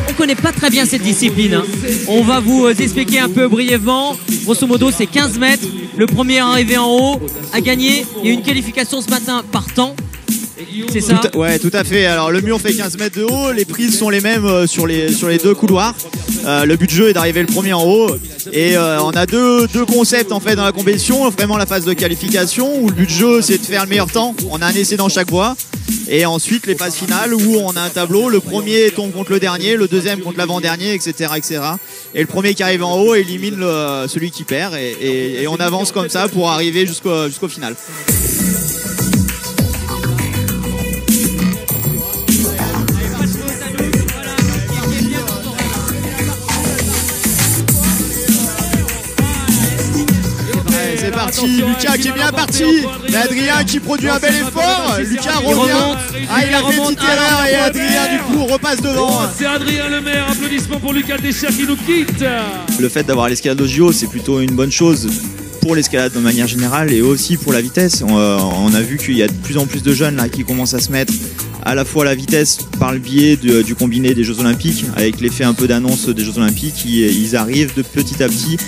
On connaît pas très bien cette discipline, hein. On va vous expliquer un peu brièvement. Grosso modo, c'est 15 mètres. Le premier arrivé en haut a gagné. Il y a eu une qualification ce matin par temps. C'est ça? Ouais, tout à fait. Alors le mur fait 15 mètres de haut, les prises sont les mêmes sur les deux couloirs. Le but de jeu est d'arriver le premier en haut. Et on a deux concepts en fait dans la compétition. Vraiment la phase de qualification où le but de jeu c'est de faire le meilleur temps. On a un essai dans chaque voie. Et ensuite les phases finales où on a un tableau. Le premier tombe contre le dernier, le deuxième contre l'avant-dernier, etc., etc. Et le premier qui arrive en haut élimine celui qui perd. Et on avance comme ça pour arriver jusqu'au final. C'est parti, Lucas qui est bien parti, et Adrien qui produit un bel effort, Lucas revient, il a fait une petite erreur et Adrien du coup repasse devant. C'est Adrien Lemaire, applaudissements pour Lucas Técher qui nous quitte. Le fait d'avoir l'escalade au JO c'est plutôt une bonne chose pour l'escalade de manière générale et aussi pour la vitesse. On a vu qu'il y a de plus en plus de jeunes là, qui commencent à se mettre à la fois la vitesse par le biais du combiné des Jeux Olympiques, avec l'effet un peu d'annonce des Jeux Olympiques, ils arrivent de petit à petit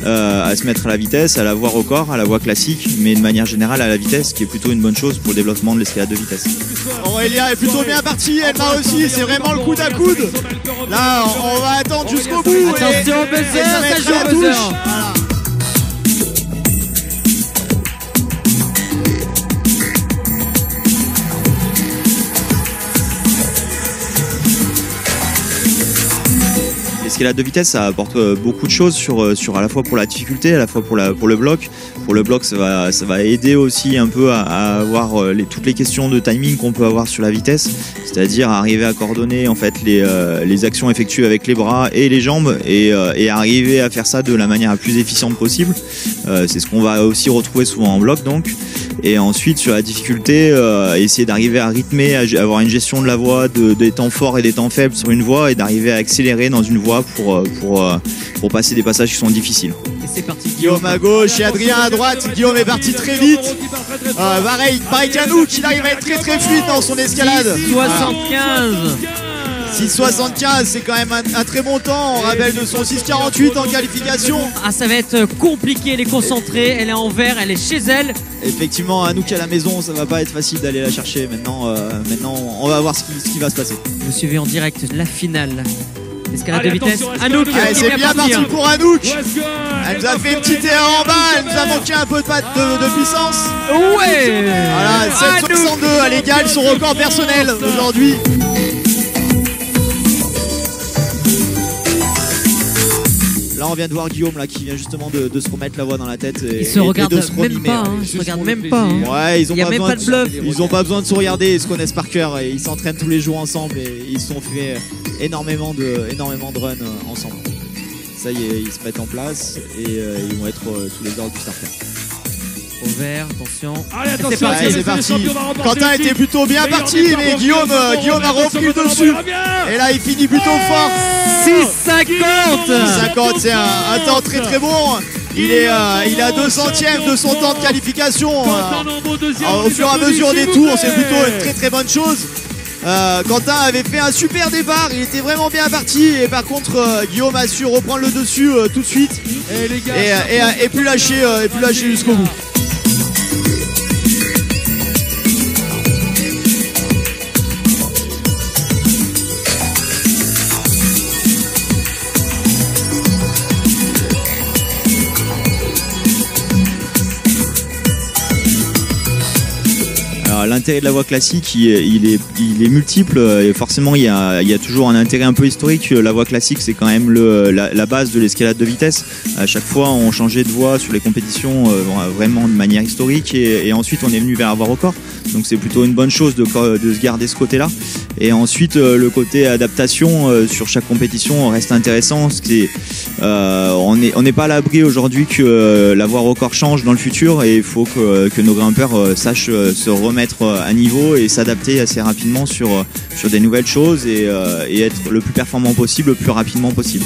à se mettre à la vitesse, à la voie record, à la voie classique, mais de manière générale à la vitesse, qui est plutôt une bonne chose pour le développement de l'escalade de vitesse. Aurélien est plutôt bien parti, Elma aussi, c'est vraiment le coude à coude. Là, on va attendre jusqu'au bout. Attention, buzzer, ça joue au buzzer. Voilà. L'escalade de vitesse, ça apporte beaucoup de choses sur à la fois pour la difficulté, à la fois pour le bloc. Pour le bloc, ça va aider aussi un peu à avoir toutes les questions de timing qu'on peut avoir sur la vitesse, c'est-à-dire arriver à coordonner en fait les actions effectuées avec les bras et les jambes et arriver à faire ça de la manière la plus efficiente possible. C'est ce qu'on va aussi retrouver souvent en bloc donc. Et ensuite sur la difficulté, essayer d'arriver à rythmer, à avoir une gestion de la voie, des temps forts et des temps faibles sur une voie et d'arriver à accélérer dans une voie pour passer des passages qui sont difficiles. Et c'est parti. Guillaume à gauche et Adrien à droite. Guillaume est parti très vite. Pareil qu'Anouk, il arrive à être très fluide dans son escalade. 6,75, c'est quand même un très bon temps. On rappelle de son 6,48 en qualification. Ah, ça va être compliqué, elle est concentrée, elle est en vert, elle est chez elle. Effectivement, Anouk à la maison, ça va pas être facile d'aller la chercher. Maintenant, on va voir ce qui va se passer. Vous suivez en direct la finale. Escalade de vitesse. Anouk, c'est bien parti pour Anouk. Elle nous a fait une petite erreur en bas, elle nous a manqué un peu de puissance. Ouais. Voilà, 7,62 à l'égal, son record personnel aujourd'hui. Là on vient de voir Guillaume là, qui vient justement de se remettre la voix dans la tête et, il se regarde de se même remimer, pas, il se regarde même pas. Ouais, ils ont il n'y a même pas de bluff. Ils ont pas besoin de se regarder, ils se connaissent par cœur et ils s'entraînent tous les jours ensemble et ils se sont fait énormément de runs ensemble. Ça y est, ils se mettent en place et ils vont être sous les ordres du starter. Au vert, attention. Allez, attention, c'est parti. Quentin était plutôt bien parti, mais Guillaume a repris le dessus. Et là, il finit plutôt fort. 6,50. C'est un temps très bon. Il est à 2 centièmes de son temps de qualification. Au fur et à mesure des tours, c'est plutôt une très bonne chose. Quentin avait fait un super départ, il était vraiment bien parti et par contre Guillaume a su reprendre le dessus tout de suite et plus lâcher jusqu'au bout. L'intérêt de la voie classique, il est multiple et forcément il y a toujours un intérêt un peu historique. La voie classique, c'est quand même la base de l'escalade de vitesse. À chaque fois, on changeait de voie sur les compétitions vraiment de manière historique et ensuite on est venu vers la voie record. Donc c'est plutôt une bonne chose de se garder ce côté-là. Et ensuite, le côté adaptation sur chaque compétition reste intéressant. On n'est pas à l'abri aujourd'hui que la voie record change dans le futur et il faut que nos grimpeurs sachent se remettre à niveau et s'adapter assez rapidement sur des nouvelles choses et être le plus performant possible, le plus rapidement possible.